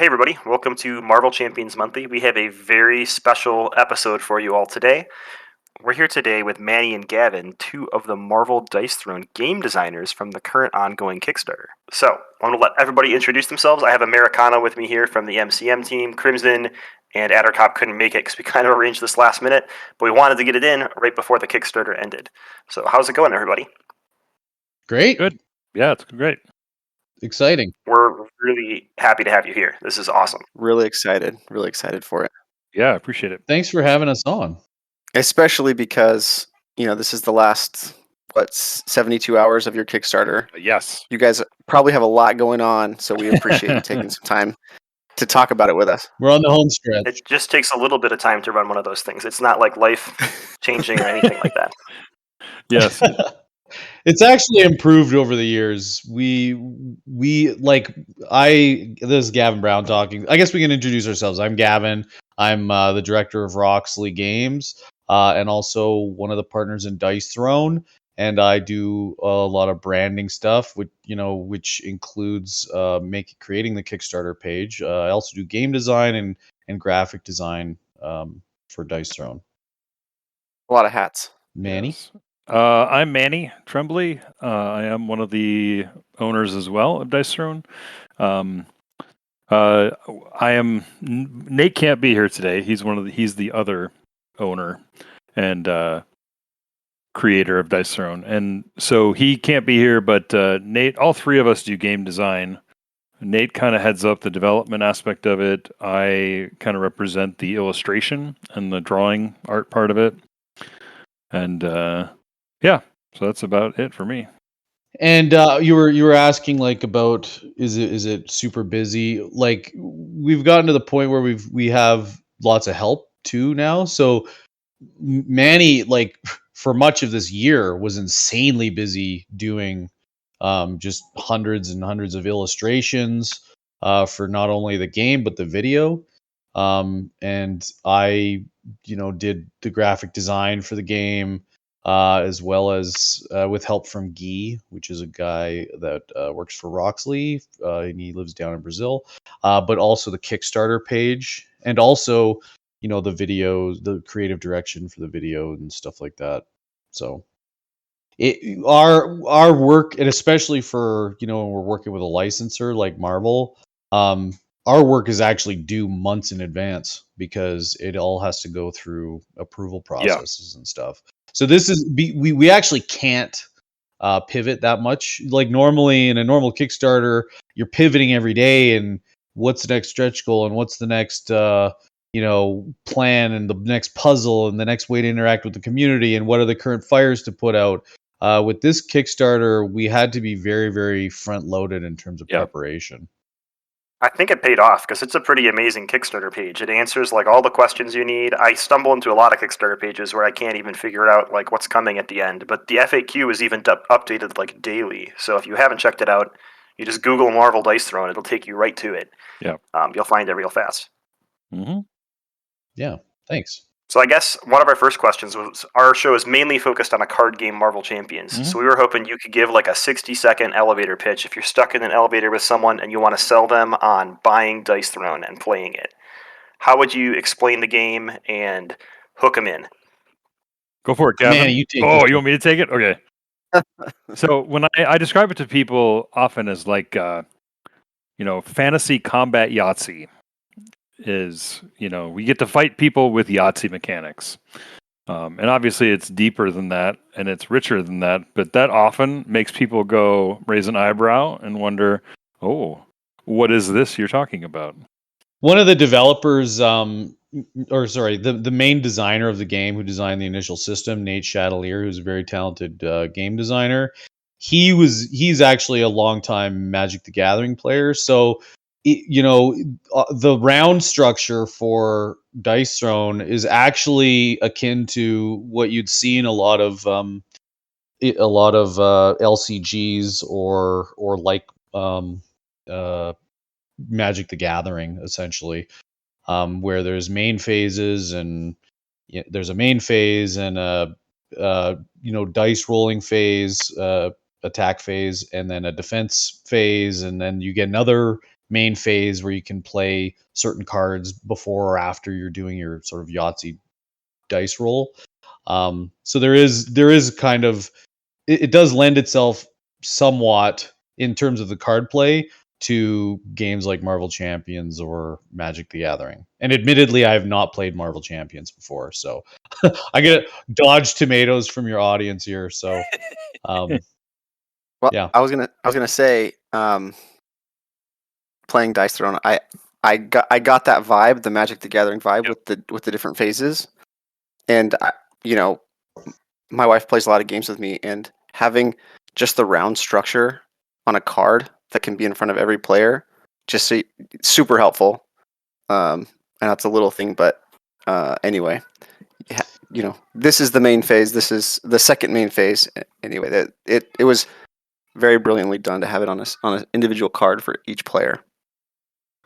Hey everybody, welcome to Marvel Champions Monthly. We have a very special episode for you all today. We're here today with Manny and Gavan, two of the Marvel Dice Throne game designers from the current ongoing Kickstarter. So, I want to let everybody introduce themselves. I have Amerikano with me here from the MCM team. Crimson and Addercop couldn't make it because we kind of arranged this last minute, but we wanted to get it in right before the Kickstarter ended. So, how's it going, everybody? Great. Good. Yeah, it's great. Exciting. We're really happy to have you here. This is awesome. Really excited for it. Yeah, I appreciate it. Thanks for having us on. Especially because, this is the last, 72 hours of your Kickstarter. Yes. You guys probably have a lot going on, so we appreciate you taking some time to talk about it with us. We're on the home stretch. It just takes a little bit of time to run one of those things. It's not like life-changing or anything like that. Yes. It's actually improved over the years. This is Gavan Brown talking. I guess we can introduce ourselves. I'm Gavan. I'm the director of Roxley Games, and also one of the partners in Dice Throne. And I do a lot of branding stuff, which includes creating the Kickstarter page. I also do game design and graphic design for Dice Throne. A lot of hats. Manny? Yes. I'm Manny Trembley. I am one of the owners as well of Dice Throne. Nate can't be here today. He's the other owner and creator of Dice Throne, and so he can't be here. But Nate, all three of us do game design. Nate kind of heads up the development aspect of it. I kind of represent the illustration and the drawing art part of it, and so that's about it for me. And you were asking about is it super busy? Like, we've gotten to the point where we have lots of help too now. So Manny, for much of this year, was insanely busy doing just hundreds and hundreds of illustrations for not only the game but the video. And I did the graphic design for the game. As well as with help from Guy, which is a guy that works for Roxley, and he lives down in Brazil. But also the Kickstarter page, and also the video, the creative direction for the video and stuff like that. So our work, and especially for when we're working with a licensor like Marvel, our work is actually due months in advance because it all has to go through approval processes and stuff. So this is we actually can't pivot that much. Like, normally in a normal Kickstarter, you're pivoting every day, and what's the next stretch goal, and what's the next plan, and the next puzzle, and the next way to interact with the community, and what are the current fires to put out. With this Kickstarter, we had to be very, very front loaded in terms of preparation. I think it paid off because it's a pretty amazing Kickstarter page. It answers all the questions you need. I stumble into a lot of Kickstarter pages where I can't even figure out what's coming at the end. But the FAQ is even updated daily. So if you haven't checked it out, you just Google Marvel Dice Throne. It'll take you right to it. Yeah. You'll find it real fast. Mm-hmm. Yeah. Thanks. So I guess one of our first questions was, our show is mainly focused on a card game, Marvel Champions. Mm-hmm. So we were hoping you could give a 60-second elevator pitch if you're stuck in an elevator with someone and you want to sell them on buying Dice Throne and playing it. How would you explain the game and hook them in? Go for it, Gavan. Man, you take you want me to take it? Okay. So when I describe it to people often as fantasy combat Yahtzee. Is we get to fight people with Yahtzee mechanics, and obviously it's deeper than that and it's richer than that, but that often makes people go raise an eyebrow and wonder, what is this you're talking about? One of the developers, the main designer of the game, who designed the initial system, Nate Chatelier, who's a very talented game designer, he's actually a longtime Magic the Gathering player. So the round structure for Dice Throne is actually akin to what you'd see in a lot of LCGs or Magic the Gathering, essentially, where there's main phases, and there's a main phase and a dice rolling phase, attack phase, and then a defense phase, and then you get another main phase where you can play certain cards before or after you're doing your sort of Yahtzee dice roll. So there is kind of it does lend itself somewhat in terms of the card play to games like Marvel Champions or Magic the Gathering. And admittedly, I have not played Marvel Champions before, so I get dodge tomatoes from your audience here. So, Well, yeah. I was gonna say, playing Dice Throne, I got that vibe, the Magic the Gathering vibe with the different phases, and my wife plays a lot of games with me, and having just the round structure on a card that can be in front of every player, super helpful. And that's a little thing, but anyway, this is the main phase. This is the second main phase. Anyway, that it was very brilliantly done to have it on an individual card for each player.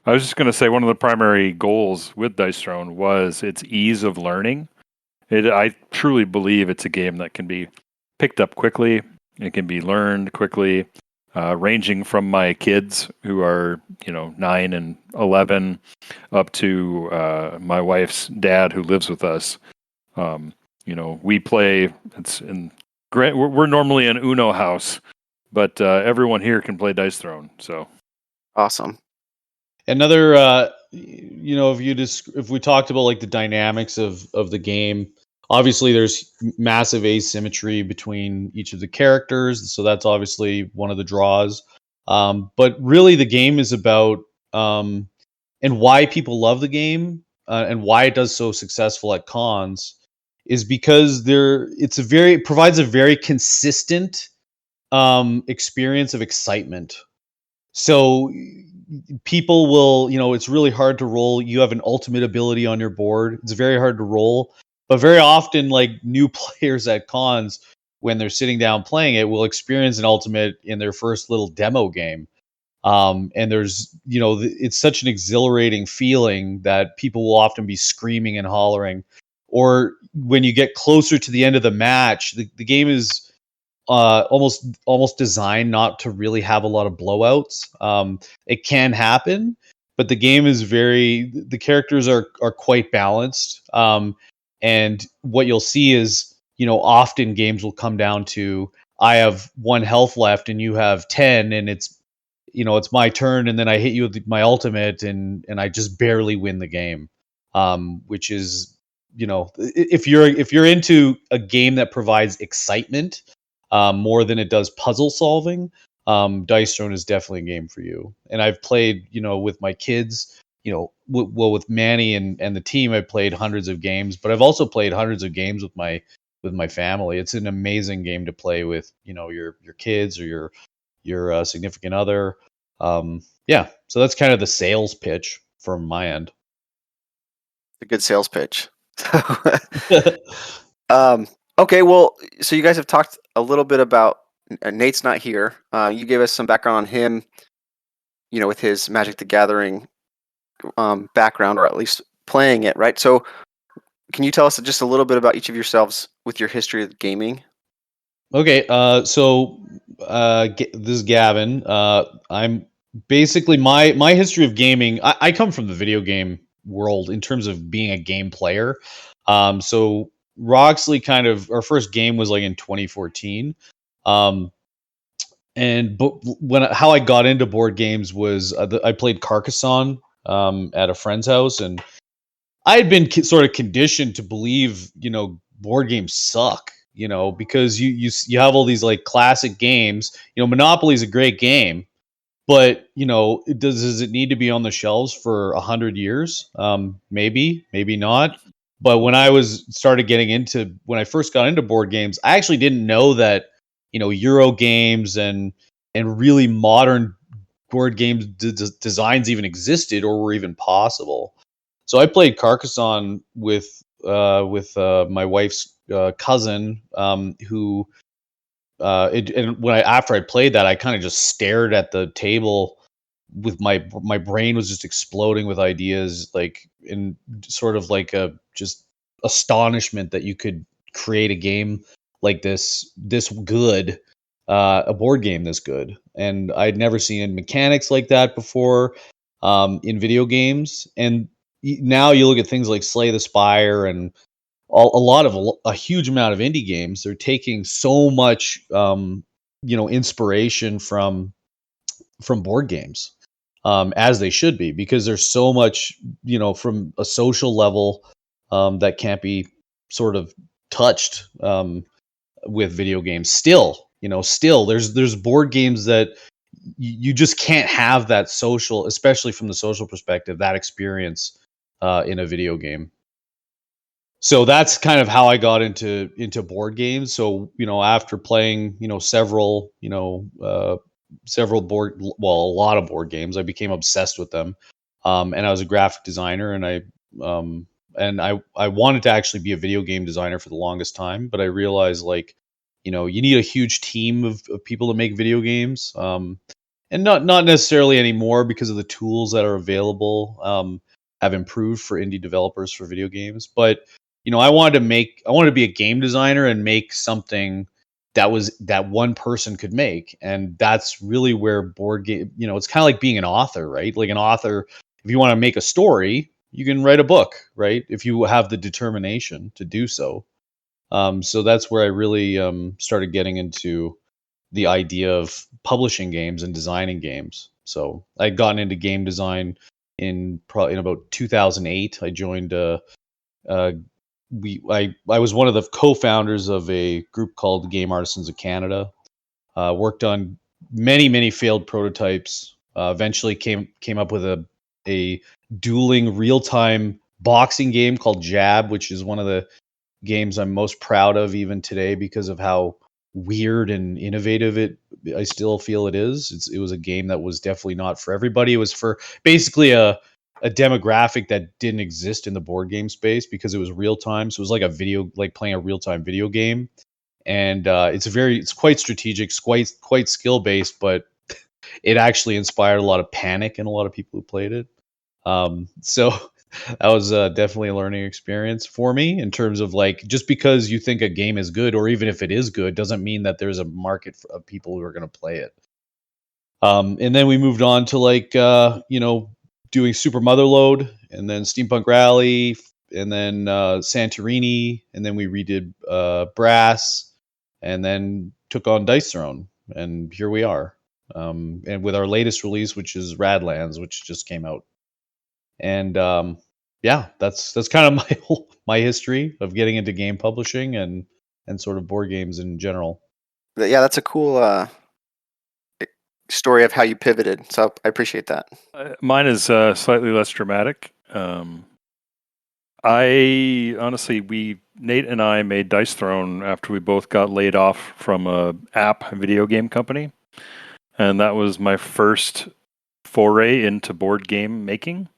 I was just going to say one of the primary goals with Dice Throne was its ease of learning. I truly believe it's a game that can be picked up quickly. It can be learned quickly, ranging from my kids who are 9 and 11 up to my wife's dad who lives with us. We play. We're normally an Uno house, but everyone here can play Dice Throne. So awesome. Another, if we talked about like the dynamics of the game, obviously there's massive asymmetry between each of the characters, so that's obviously one of the draws. But really, the game is about and why people love the game and why it does so successful at cons is because it provides a very consistent experience of excitement. So people will, it's really hard to roll. You have an ultimate ability on your board. It's very hard to roll. But very often, like new players at cons, when they're sitting down playing it, will experience an ultimate in their first little demo game. And there's, it's such an exhilarating feeling that people will often be screaming and hollering. Or when you get closer to the end of the match, the game is almost designed not to really have a lot of blowouts. It can happen, but the game is the characters are quite balanced. And what you'll see is, often games will come down to, I have 1 health left and you have 10, and it's my turn, and then I hit you with my ultimate, and I just barely win the game. Which is, if you're into a game that provides excitement more than it does puzzle solving, Dice Throne is definitely a game for you. And I've played, with my kids, with Manny and the team, I played hundreds of games, but I've also played hundreds of games with my family. It's an amazing game to play with, your kids or your significant other. Yeah, so that's kind of the sales pitch from my end. A good sales pitch. Okay, well, so you guys have talked a little bit about Nate's not here. You gave us some background on him, with his Magic the Gathering background, or at least playing it, right? So can you tell us just a little bit about each of yourselves with your history of gaming? Okay, so this is Gavan. I'm basically my history of gaming. I come from the video game world in terms of being a game player. So Roxley our first game was like in 2014. How I got into board games was I played Carcassonne at a friend's house, and I had been sort of conditioned to believe, board games suck, because you have all these like classic games. Monopoly is a great game, but does it need to be on the shelves for 100 years? Maybe not. But when I when I first got into board games, I actually didn't know that Euro games and really modern board games designs even existed or were even possible. So I played Carcassonne with my wife's cousin, who after I played that, I kind of just stared at the table with my brain was just exploding with ideas, like in sort of like a just astonishment that you could create a game like this good, a board game this good. And I'd never seen mechanics like that before. in video games. And now you look at things like Slay the Spire and a huge amount of indie games. They're taking so much, inspiration from board games, as they should be, because there's so much, from a social level, that can't be sort of touched, with video games. Still there's board games that you just can't have that social, especially from the social perspective, that experience in a video game. So that's kind of how I got into board games. So after playing a lot of board games, I became obsessed with them, and I was a graphic designer, and I wanted to actually be a video game designer for the longest time, but I realized, like, you need a huge team of people to make video games, and not necessarily anymore, because of the tools that are available, have improved for indie developers for video games. But I wanted to be a game designer and make something that one person could make. And that's really where board game, it's kind of like being an author, right? Like an author, if you want to make a story, you can write a book, right? If you have the determination to do so. So that's where I really started getting into the idea of publishing games and designing games. So I'd gotten into game design in about 2008. I joined I was one of the co-founders of a group called Game Artisans of Canada. Worked on many failed prototypes. Eventually came up with a dueling real-time boxing game called Jab, which is one of the games I'm most proud of even today, because of how weird and innovative I still feel it is. It was a game that was definitely not for everybody. It was for basically a demographic that didn't exist in the board game space, because it was real time. So it was like playing a real time video game. And it's quite strategic, quite skill based, but it actually inspired a lot of panic in a lot of people who played it. So that was definitely a learning experience for me, in terms of, like, just because you think a game is good, or even if it is good, doesn't mean that there's a market of people who are going to play it. And then we moved on to, like, doing Super Motherload, and then Steampunk Rally, and then Santorini, and then we redid Brass, and then took on Dice Throne, and here we are. And with our latest release, which is Radlands, which just came out. And yeah, that's kind of my history of getting into game publishing and sort of board games in general. Yeah, that's a cool story of how you pivoted. So I appreciate that. Mine is slightly less dramatic. I honestly, Nate and I made Dice Throne after we both got laid off from a app video game company, and that was my first foray into board game making.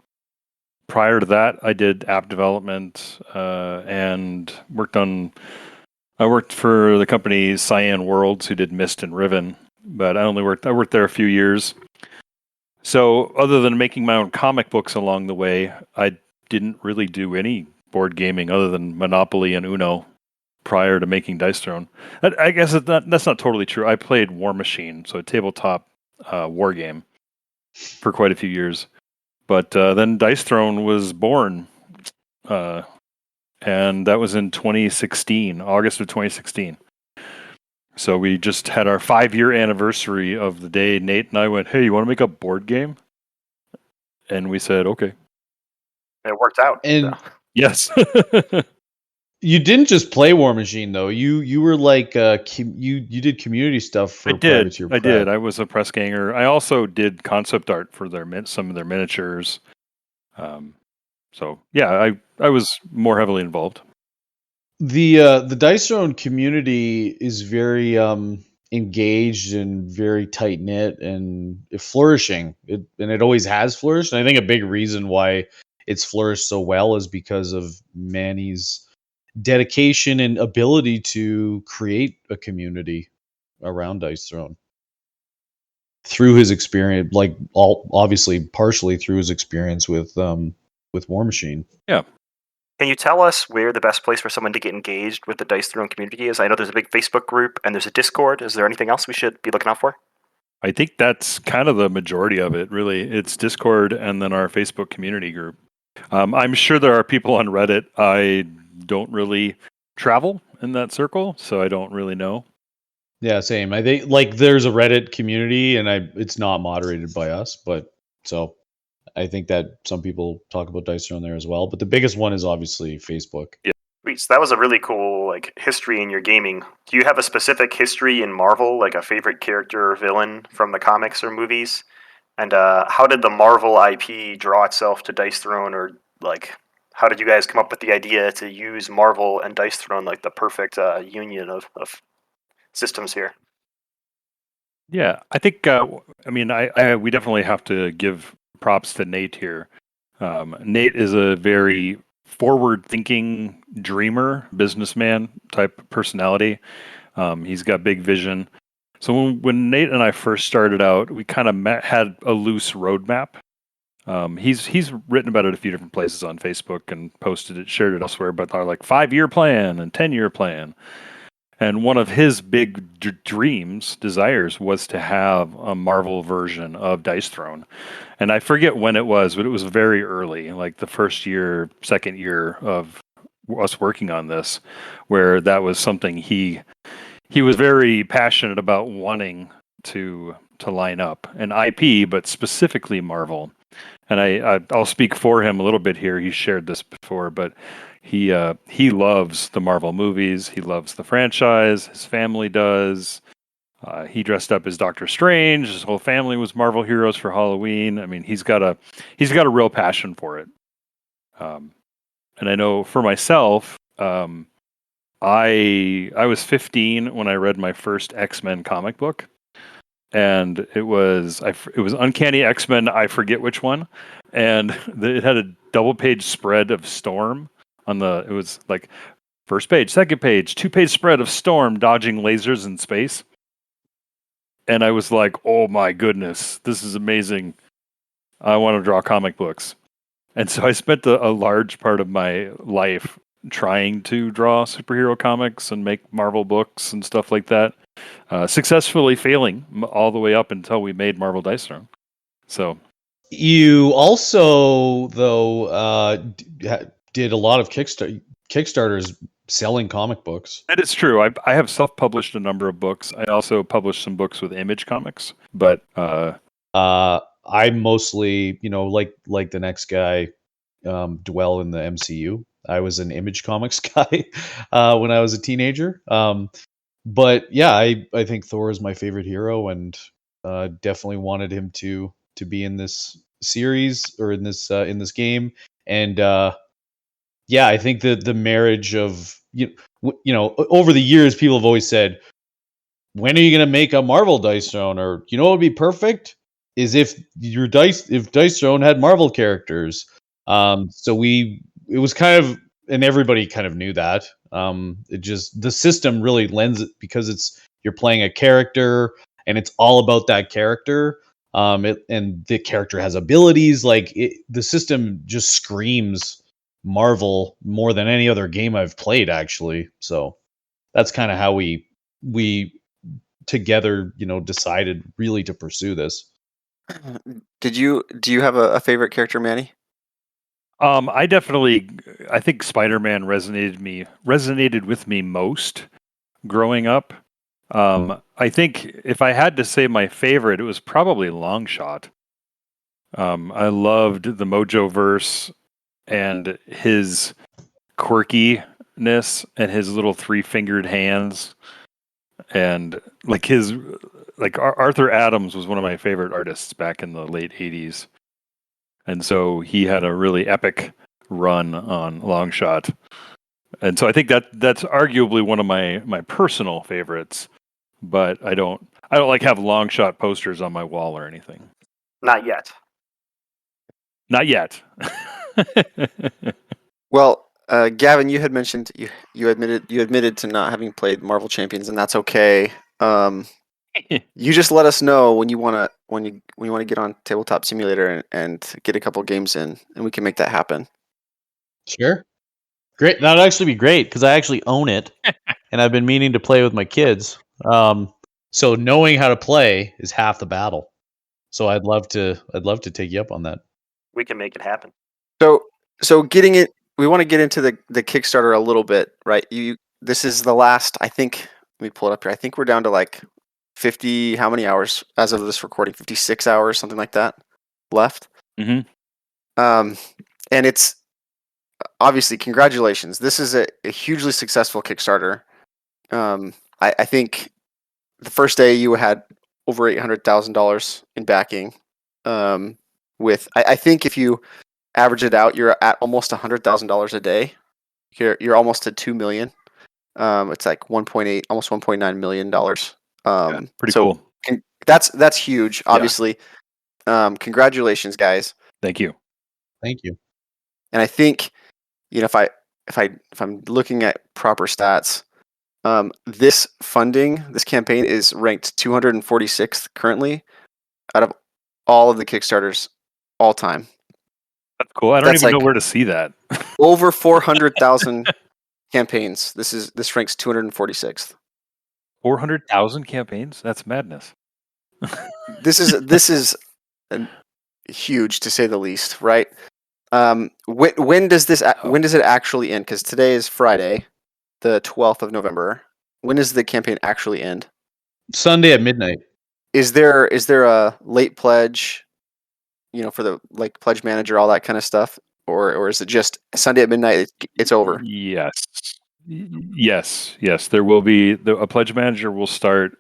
Prior to that, I did app development and I worked for the company Cyan Worlds, who did Myst and Riven, but I worked there a few years. So other than making my own comic books along the way, I didn't really do any board gaming other than Monopoly and Uno prior to making Dice Throne. I guess that's not totally true. I played War Machine, so a tabletop war game, for quite a few years. But then Dice Throne was born, and that was in 2016, August of 2016. So we just had our 5-year anniversary of the day Nate and I went, "Hey, you want to make a board game?" And we said, "Okay." It worked out. And yes. you didn't just play War Machine, though. You were like you did community stuff for Privateer Prep. I did. I was a press ganger. I also did concept art for some of their miniatures. So yeah, I was more heavily involved. The Dice Throne community is very engaged and very tight knit and flourishing. It always has flourished. And I think a big reason why it's flourished so well is because of Manny's dedication and ability to create a community around Dice Throne through his experience, like obviously partially through his experience with War Machine. Yeah. Can you tell us where the best place for someone to get engaged with the Dice Throne community is? I know there's a big Facebook group and there's a Discord. Is there anything else we should be looking out for? I think that's kind of the majority of it, really. It's Discord and then our Facebook community group. I'm sure there are people on Reddit. I don't really travel in that circle, so I don't really know. Yeah, same. I think like there's a Reddit community, and it's not moderated by us, but so I think that some people talk about Dice on there as well. But the biggest one is obviously Facebook. Yeah. Sweet. So that was a really cool history in your gaming. Do you have a specific history in Marvel, like a favorite character or villain from the comics or movies? And how did the Marvel IP draw itself to Dice Throne, or how did you guys come up with the idea to use Marvel and Dice Throne, like the perfect union of systems here? Yeah, I think. We definitely have to give props to Nate here. Nate is a very forward-thinking dreamer, businessman type personality. He's got big vision. So when Nate and I first started out, we kind of had a loose roadmap. He's written about it a few different places on Facebook and posted it, shared it elsewhere. But our 5-year plan and 10-year plan. And one of his big desires, was to have a Marvel version of Dice Throne. And I forget when it was, but it was very early, like the first year, second year of us working on this, where that was something he was very passionate about wanting to line up an IP, but specifically Marvel. And I'll speak for him a little bit here. He shared this before, but he loves the Marvel movies. He loves the franchise. His family does. He dressed up as Doctor Strange. His whole family was Marvel heroes for Halloween. I mean, he's got a real passion for it. And I know for myself, I was 15 when I read my first X-Men comic book, and it was Uncanny X-Men. I forget which one, and it had a double-page spread of Storm. It was like first page, second page, 2-page spread of Storm dodging lasers in space. And I was like, oh my goodness, this is amazing. I want to draw comic books. And so I spent a large part of my life trying to draw superhero comics and make Marvel books and stuff like that. Successfully failing all the way up until we made Marvel Dice Throne. So you also, though, did a lot of Kickstarters selling comic books. That is true. I have self-published a number of books. I also published some books with Image Comics, but I mostly, like the next guy, dwell in the MCU. I was an Image Comics guy when I was a teenager. But yeah, I think Thor is my favorite hero, and definitely wanted him to be in this series or in this game. And yeah, I think that the marriage of over the years, people have always said, when are you going to make a Marvel Dice Throne? Or what would be perfect is if Dice Throne had Marvel characters. So it was kind of, and everybody kind of knew that. The system really lends it because you're playing a character and it's all about that character. And the character has abilities. The system just screams Marvel more than any other game I've played, actually. So that's kind of how we together, decided really to pursue this. Do you have a favorite character, Manny? I think Spider-Man resonated with me most growing up. I think if I had to say my favorite, it was probably Longshot. I loved the Mojoverse and his quirkiness and his little 3-fingered hands, and Arthur Adams was one of my favorite artists back in the late 80s. And so he had a really epic run on Longshot. And so I think that's arguably one of my personal favorites, but I don't have Longshot posters on my wall or anything. Not yet. Not yet. Well, Gavin, you had mentioned you admitted to not having played Marvel Champions, and that's okay. You just let us know when you want to get on Tabletop Simulator and get a couple games in, and we can make that happen. Sure. Great. That'd actually be great because I actually own it, and I've been meaning to play with my kids. So knowing how to play is half the battle. So I'd love to take you up on that. We can make it happen. So getting it, we want to get into the Kickstarter a little bit, right? This is the last. I think. Let me pull it up here. I think we're down to like 50. How many hours as of this recording? 56 hours, something like that, left. Mm-hmm. And it's obviously congratulations. This is a hugely successful Kickstarter. I think the first day you had over $800,000 in backing. I think if you average it out, you're at almost $100,000 a day. You're almost at $2 million. It's like 1.8, almost $1.9 million. Pretty cool. That's huge. Obviously, congratulations, guys. Thank you. Thank you. And I think, if I'm looking at proper stats, this campaign is ranked 246th currently out of all of the Kickstarters all time. That's cool. I don't even know where to see that. Over 400,000 campaigns. This ranks 246th. 400,000 campaigns? That's madness. This is huge, to say the least, right? When does it actually end? Because today is Friday, the 12th of November. When does the campaign actually end? Sunday at midnight. Is there a late pledge, for the pledge manager, all that kind of stuff, or is it just Sunday at midnight? It's over. Yes. There will be a pledge manager will start.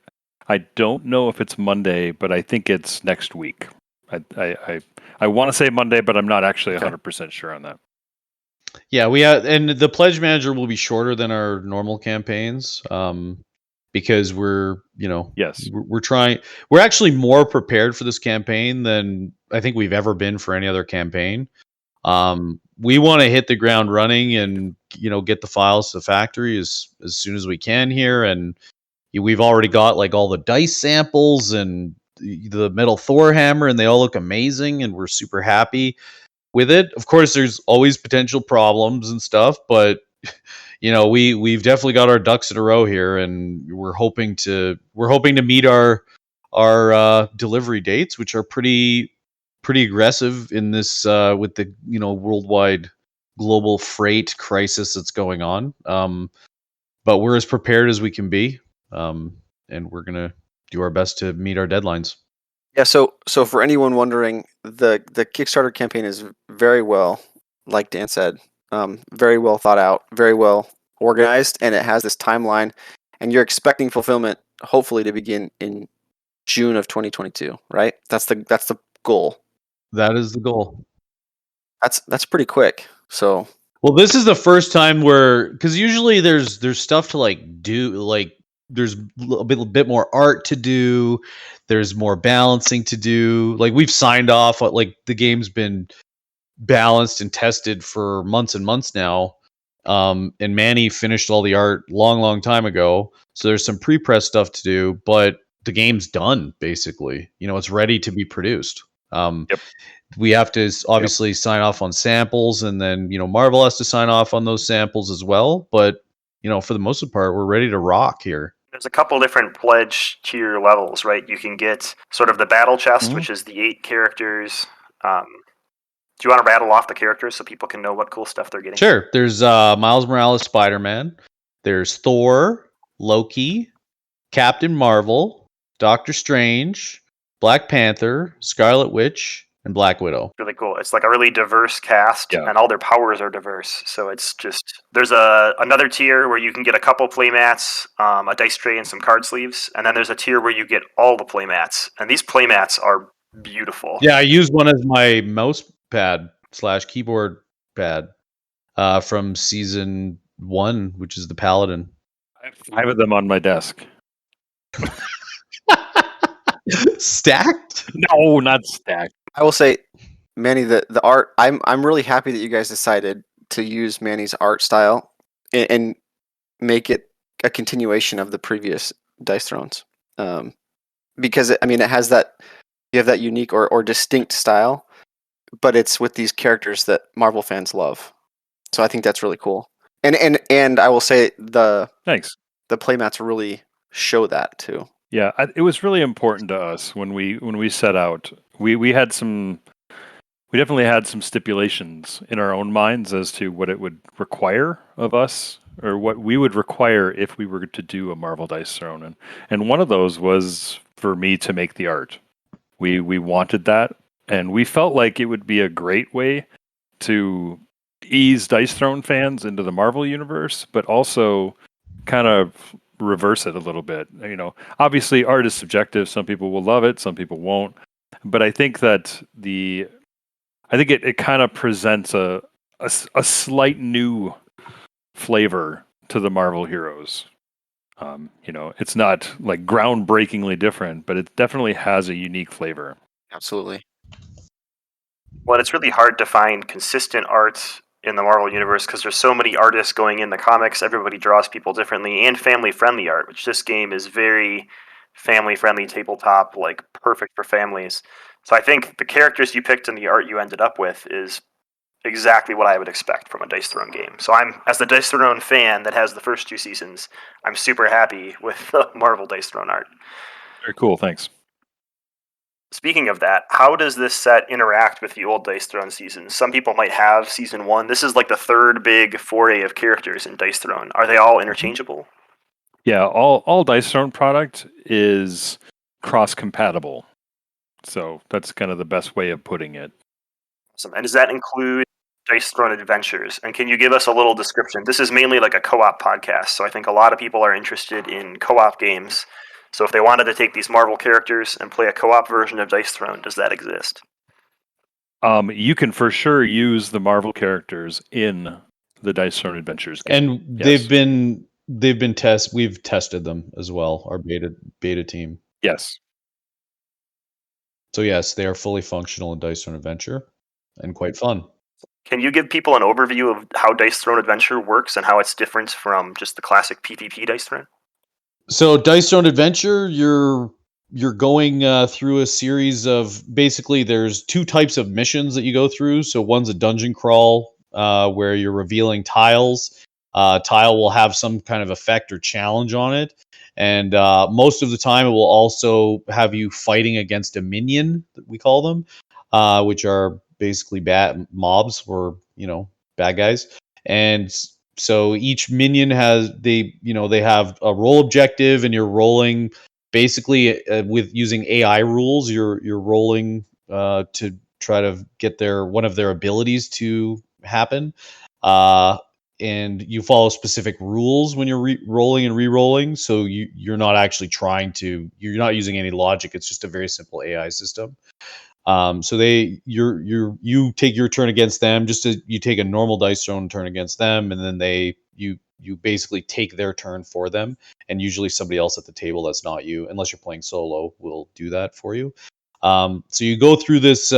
I don't know if it's Monday, but I think it's next week. I want to say Monday, but I'm not actually 100% sure on that. Yeah, we have, and the pledge manager will be shorter than our normal campaigns, because we're actually more prepared for this campaign than I think we've ever been for any other campaign. We want to hit the ground running and get the files to the factory as soon as we can here, and we've already got all the dice samples and the metal Thor hammer, and they all look amazing, and we're super happy with it. Of course, there's always potential problems and stuff, but we've definitely got our ducks in a row here, and we're hoping to meet our delivery dates, which are pretty aggressive in this with the worldwide global freight crisis that's going on. But we're as prepared as we can be, and we're gonna do our best to meet our deadlines. Yeah. So for anyone wondering, the Kickstarter campaign is very well, like Dan said, very well thought out, very well organized, and it has this timeline. And you're expecting fulfillment, hopefully, to begin in June of 2022, right? That's the goal. That is the goal. That's pretty quick. So, well, this is the first time because usually there's stuff to do, there's a bit more art to do, there's more balancing to do. We've signed off, the game's been balanced and tested for months and months now. And Manny finished all the art long time ago. So there's some pre-press stuff to do, but the game's done basically. It's ready to be produced. Yep. We have to obviously sign off on samples, and then Marvel has to sign off on those samples as well. But for the most part, we're ready to rock here. There's a couple different pledge tier levels, right? You can get sort of the battle chest, which is the 8 characters. Do you want to rattle off the characters so people can know what cool stuff they're getting? Sure. There's Miles Morales, Spider-Man. There's Thor, Loki, Captain Marvel, Doctor Strange, Black Panther, Scarlet Witch, and Black Widow. Really cool. It's a really diverse cast, and all their powers are diverse. So it's just, there's another tier where you can get a couple playmats, a dice tray, and some card sleeves. And then there's a tier where you get all the playmats. And these playmats are beautiful. Yeah, I used one as my mouse pad / keyboard pad from season 1, which is the Paladin. I have 5 of them on my desk. Stacked? No, not stacked. I will say, Manny, the art. I'm really happy that you guys decided to use Manny's art style and make it a continuation of the previous Dice Thrones, because it has that, you have that unique or distinct style, but it's with these characters that Marvel fans love. So I think that's really cool. And I will say Thanks. The playmats really show that too. Yeah, it was really important to us when we set out. We had some we definitely had some stipulations in our own minds as to what it would require of us, or what we would require if we were to do a Marvel Dice Throne, and one of those was for me to make the art. We wanted that, and we felt like it would be a great way to ease Dice Throne fans into the Marvel universe, but also kind of reverse it a little bit. You know, obviously art is subjective. Some people will love it, some people won't. But I think that it kind of presents a slight new flavor to the Marvel heroes. You know, it's not like groundbreakingly different, but it definitely has a unique flavor. Absolutely. Well, it's really hard to find consistent art in the Marvel universe because there's so many artists going in the comics. Everybody draws people differently, and family-friendly art, which this game is very family-friendly tabletop, like perfect for families. So I think the characters you picked and the art you ended up with is exactly what I would expect from a Dice Throne game. So I'm, as the Dice Throne fan that has the first 2 seasons, I'm super happy with the Marvel Dice Throne art. Very cool. Thanks. Speaking of that, how does this set interact with the old Dice Throne seasons? Some people might have season 1. This is like the third big foray of characters in Dice Throne. Are they all interchangeable? Yeah, all Dice Throne product is cross compatible. So that's kind of the best way of putting it. Awesome. And does that include Dice Throne Adventures? And can you give us a little description? This is mainly like a co-op podcast, so I think a lot of people are interested in co-op games. So if they wanted to take these Marvel characters and play a co-op version of Dice Throne, does that exist? You can for sure use the Marvel characters in the Dice Throne Adventures game. And Yes. we've tested them as well, our beta team. Yes. So yes, they are fully functional in Dice Throne Adventure and quite fun. Can you give people an overview of how Dice Throne Adventure works and how it's different from just the classic PvP Dice Throne? So Dice Throne Adventure, you're going through a series of, basically there's 2 types of missions that you go through. So one's a dungeon crawl where you're revealing tiles. Tile will have some kind of effect or challenge on it, and most of the time it will also have you fighting against a minion, we call them, which are basically bad mobs, or bad guys. And so each minion they have a role objective, and you're rolling basically with using AI rules. You're rolling to try to get one of their abilities to happen. And you follow specific rules when you're rolling and re-rolling. So you're not actually you're not using any logic. It's just a very simple AI system. So you take your turn against them, just as you take a normal Dice Throne turn against them, and then you basically take their turn for them, and usually somebody else at the table that's not you, unless you're playing solo, will do that for you. So you go through this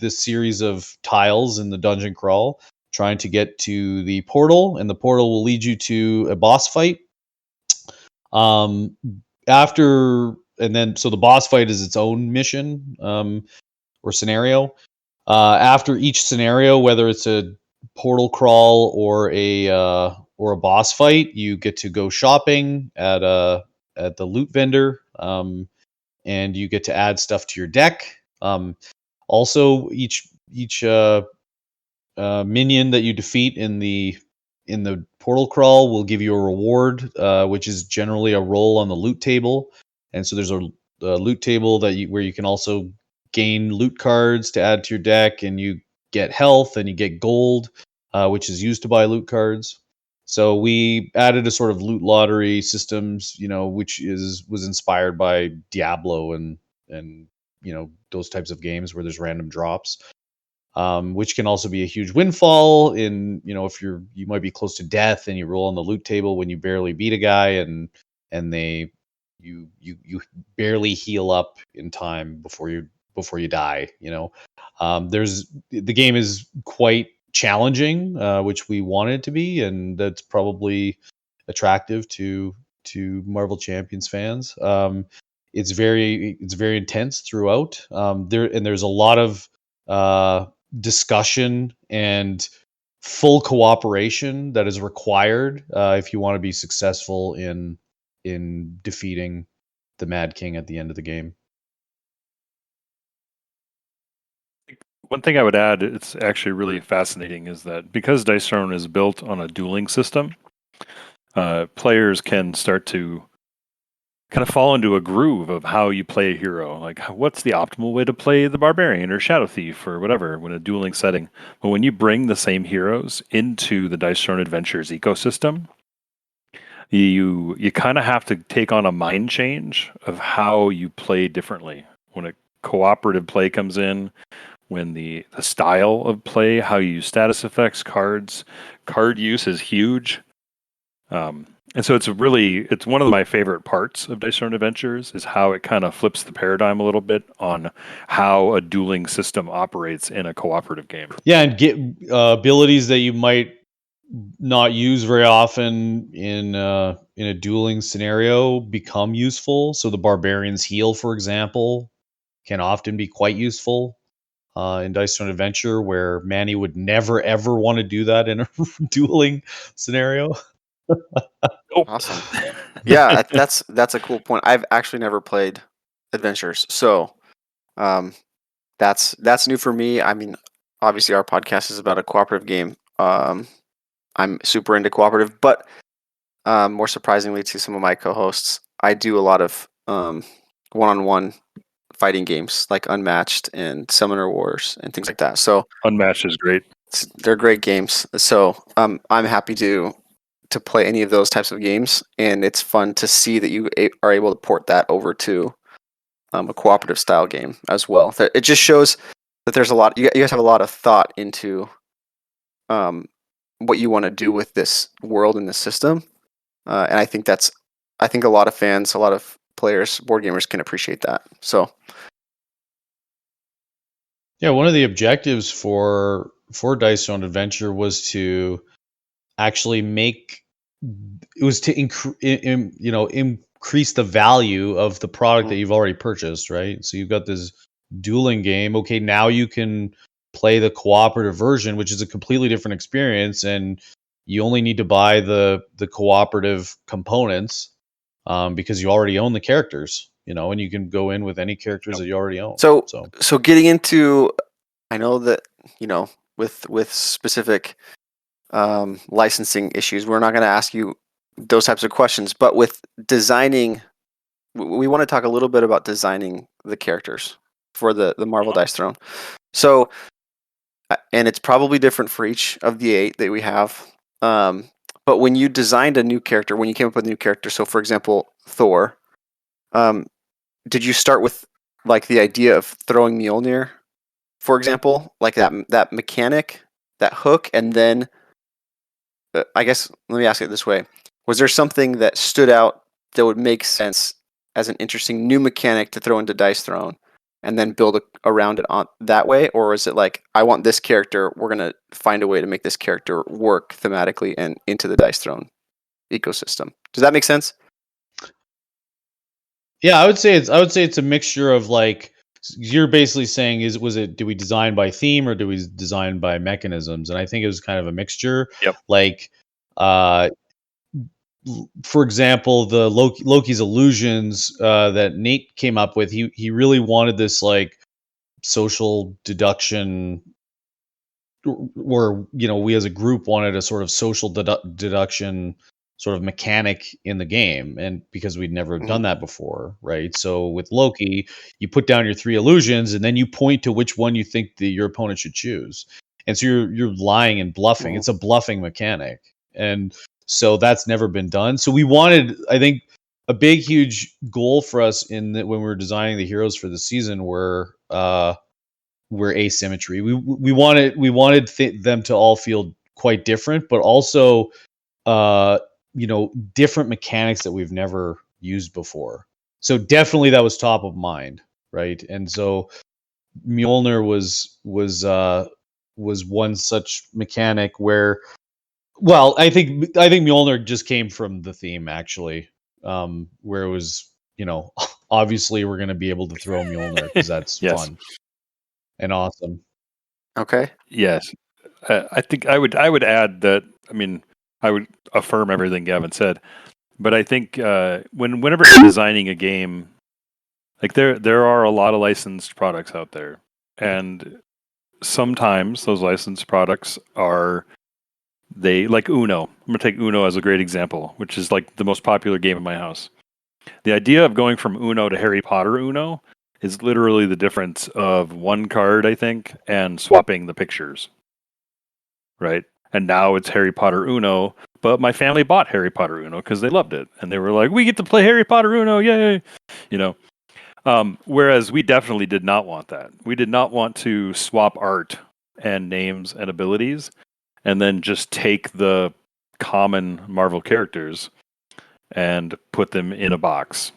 series of tiles in the dungeon crawl, trying to get to the portal, and the portal will lead you to a boss fight. So the boss fight is its own mission. Or scenario. After each scenario, whether it's a portal crawl or a boss fight, you get to go shopping at the loot vendor, and you get to add stuff to your deck. Also, each minion that you defeat in the portal crawl will give you a reward, which is generally a roll on the loot table. And so there's a loot table where you can also gain loot cards to add to your deck, and you get health and you get gold, which is used to buy loot cards. So we added a sort of loot lottery systems, which was inspired by Diablo and those types of games where there's random drops, which can also be a huge windfall if you might be close to death and you roll on the loot table when you barely beat a guy, and you barely heal up in time before you die. The game is quite challenging, which we want it to be, and that's probably attractive to Marvel Champions fans. It's very intense throughout. There's a lot of discussion and full cooperation that is required if you want to be successful in defeating the Mad King at the end of the game. One thing I would add, it's actually really fascinating, is that because Dice Throne is built on a dueling system, players can start to kind of fall into a groove of how you play a hero. Like, what's the optimal way to play the Barbarian or Shadow Thief or whatever when a dueling setting? But when you bring the same heroes into the Dice Throne Adventures ecosystem, you kind of have to take on a mind change of how you play differently. When a cooperative play comes in, when the style of play, how you use status effects, cards, card use is huge. And so it's one of my favorite parts of Dice Throne Adventures is how it kind of flips the paradigm a little bit on how a dueling system operates in a cooperative game. Yeah, and get abilities that you might not use very often in a dueling scenario become useful. So the Barbarian's Heal, for example, can often be quite useful in Dice Throne Adventure, where Manny would never ever want to do that in a dueling scenario. Awesome. Yeah, that's a cool point. I've actually never played Adventures, so that's new for me. I mean, obviously our podcast is about a cooperative game. I'm super into cooperative, but more surprisingly to some of my co-hosts, I do a lot of one-on-one fighting games like Unmatched and Summoner Wars and things like that. So Unmatched is great. they're great games. So I'm happy to play any of those types of games, and it's fun to see that you are able to port that over to a cooperative style game as well. It just shows that there's a lot. You guys have a lot of thought into what you want to do with this world and this system, and I think a lot of fans, a lot of players, board gamers can appreciate that. So yeah, one of the objectives for Dice Throne Adventure was to actually increase the value of the product that you've already purchased, right? So you've got this dueling game. Okay, now you can play the cooperative version, which is a completely different experience, and you only need to buy the cooperative components because you already own the characters, and you can go in with any characters that you already own. So getting into, I know that with specific licensing issues, we're not going to ask you those types of questions, but with designing, we want to talk a little bit about designing the characters for the Marvel Dice Throne. So, and it's probably different for each of the 8 that we have. But when you designed a new character, when you came up with a new character, so for example, Thor, did you start with like the idea of throwing Mjolnir, for example, like that mechanic, that hook, and then I guess let me ask it this way: was there something that stood out that would make sense as an interesting new mechanic to throw into Dice Throne, and then build around it on that way, or is it like, I want this character, we're gonna find a way to make this character work thematically and into the Dice Throne ecosystem? Does that make sense? Yeah, I would say it's a mixture of, like, you're basically saying, did we design by theme or did we design by mechanisms? And I think it was kind of a mixture. Yep. Like, for example, the Loki's illusions that Nate came up with, he really wanted this like social deduction, where we as a group wanted a sort of social deduction sort of mechanic in the game, and because we'd never done that before, right? So with Loki, you put down your 3 illusions and then you point to which one you think your opponent should choose, and so you're lying and bluffing. It's a bluffing mechanic, and so that's never been done. So we wanted, I think, a big huge goal for us when we were designing the heroes for the season were asymmetry. We wanted them to all feel quite different, but also different mechanics that we've never used before. So definitely that was top of mind, right? And so Mjolnir was one such mechanic where, well, I think Mjolnir just came from the theme, actually, where it was, obviously we're going to be able to throw Mjolnir because that's fun and awesome. Okay. Yes, I think I would add that. I mean, I would affirm everything Gavin said. But I think whenever you're designing a game, like there are a lot of licensed products out there, and sometimes those licensed products are they like Uno. I'm gonna take Uno as a great example, which is like the most popular game in my house. The idea of going from Uno to Harry Potter Uno is literally the difference of one card, I think, and swapping the pictures. Right? And now it's Harry Potter Uno, but my family bought Harry Potter Uno because they loved it. And they were like, we get to play Harry Potter Uno, yay! You know. Whereas we definitely did not want that. We did not want to swap art and names and abilities and then just take the common Marvel characters and put them in a box.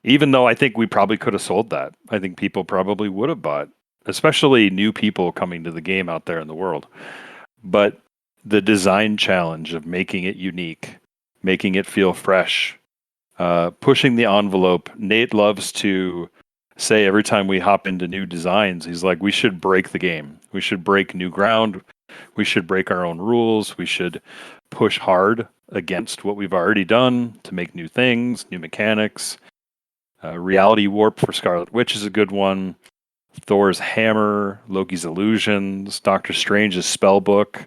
Even though I think we probably could have sold that. I think people probably would have bought, especially new people coming to the game out there in the world. But the design challenge of making it unique, making it feel fresh, pushing the envelope. Nate loves to say every time we hop into new designs, he's like, we should break the game. We should break new ground. We should break our own rules. We should push hard against what we've already done to make new things, new mechanics. Reality Warp for Scarlet Witch is a good one. Thor's Hammer, Loki's Illusions, Doctor Strange's Spellbook.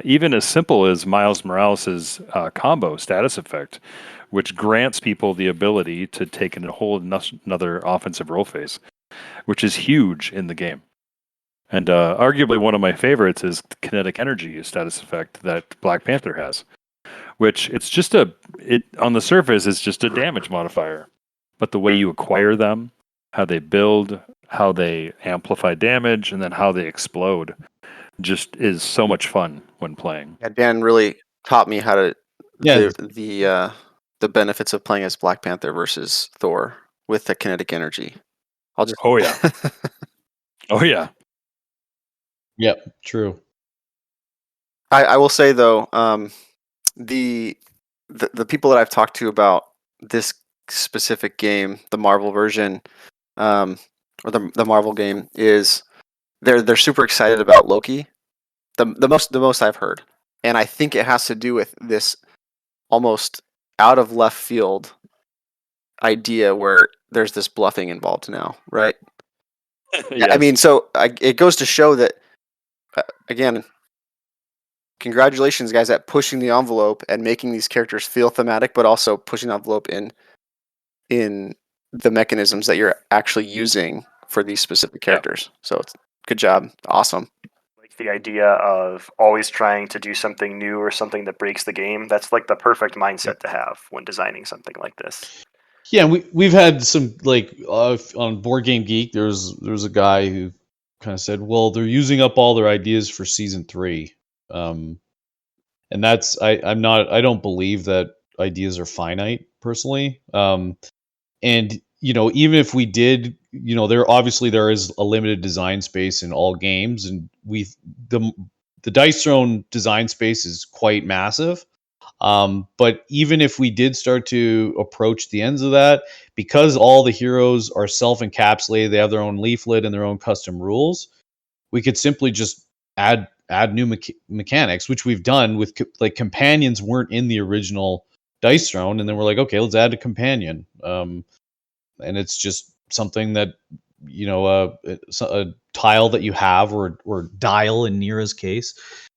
Even as simple as Miles Morales' combo status effect, which grants people the ability to take a whole another offensive role phase, which is huge in the game. And arguably one of my favorites is Kinetic Energy status effect that Black Panther has, which it's just on the surface it's just a damage modifier, but the way you acquire them, how they build, how they amplify damage, and then how they explode, just is so much fun when playing. Yeah, Dan really taught me how to Yeah. the benefits of playing as Black Panther versus Thor with the kinetic energy. I'll just Oh yeah. Oh yeah. Yep. True. I will say though, the people that I've talked to about this specific game, the Marvel version, or the Marvel game, is they're super excited about Loki. The most I've heard, and I think it has to do with this almost out of left field idea where there's this bluffing involved now, right? I mean, so it goes to show that again, congratulations, guys, at pushing the envelope and making these characters feel thematic, but also pushing the envelope in the mechanisms that you're actually using for these specific characters. So it's good job, awesome. Like the idea of always trying to do something new or something that breaks the game. That's like the perfect mindset to have when designing something like this. Yeah, we've had some like on Board Game Geek. There's a guy who kind of said, well, they're using up all their ideas for season 3, and that's I don't believe that ideas are finite personally. And even if we did, there is a limited design space in all games, and the Dice Throne design space is quite massive. But even if we did start to approach the ends of that, because all the heroes are self-encapsulated, they have their own leaflet and their own custom rules, we could simply just add new mechanics, which we've done with like companions weren't in the original Dice Throne, and then we're like, okay, let's add a companion. And it's just something that a tile that you have or dial in Nira's case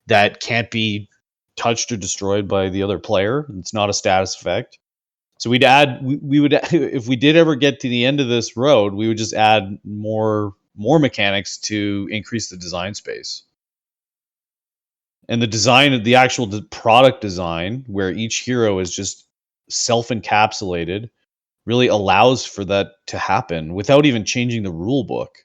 that can't be touched or destroyed by the other player. It's not a status effect. So we would if we did ever get to the end of this road, we would just add more mechanics to increase the design space. And the design of the actual product design, where each hero is just self-encapsulated, really allows for that to happen without even changing the rule book,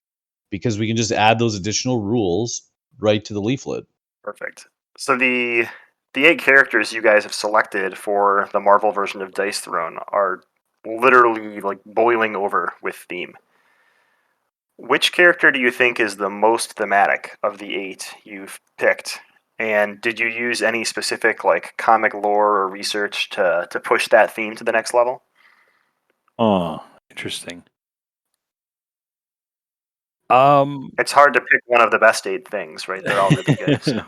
because we can just add those additional rules right to the leaflet. Perfect. So the 8 characters you guys have selected for the Marvel version of Dice Throne are literally like boiling over with theme. Which character do you think is the most thematic of the 8 you've picked? And did you use any specific like comic lore or research to push that theme to the next level? Oh, interesting. It's hard to pick one of the best 8 things, right? They're all really good. So.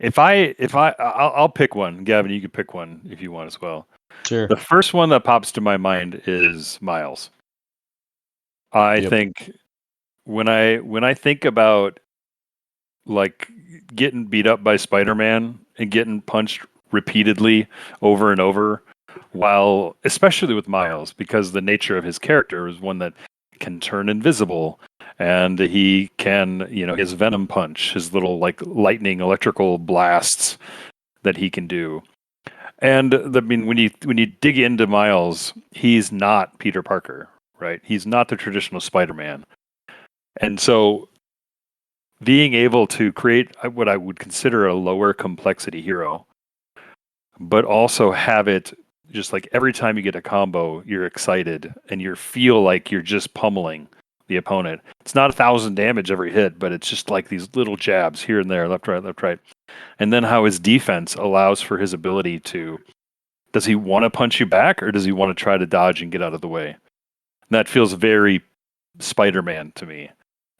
I'll pick one. Gavin, you can pick one if you want as well. Sure. The first one that pops to my mind is Miles. I think when I think about like getting beat up by Spider-Man and getting punched repeatedly over and over, while especially with Miles, because the nature of his character is one that can turn invisible, and he can, his venom punch, his little like lightning electrical blasts that he can do. And when you dig into Miles, he's not Peter Parker, right? He's not the traditional Spider-Man. And so being able to create what I would consider a lower complexity hero, but also have it just like every time you get a combo, you're excited and you feel like you're just pummeling the opponent. It's not 1,000 damage every hit, but it's just like these little jabs here and there, left, right. And then how his defense allows for his ability to, does he want to punch you back or does he want to try to dodge and get out of the way? And that feels very Spider-Man to me.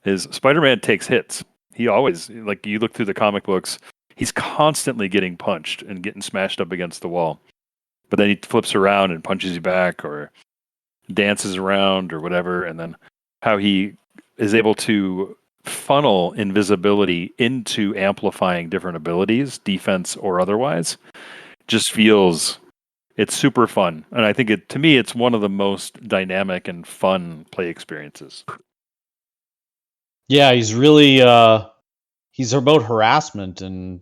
His Spider-Man takes hits. He always, like you look through the comic books, he's constantly getting punched and getting smashed up against the wall. But then he flips around and punches you back or dances around or whatever. And then how he is able to funnel invisibility into amplifying different abilities, defense or otherwise, just feels, it's super fun. And I think to me, it's one of the most dynamic and fun play experiences. Yeah, he's really he's about harassment, and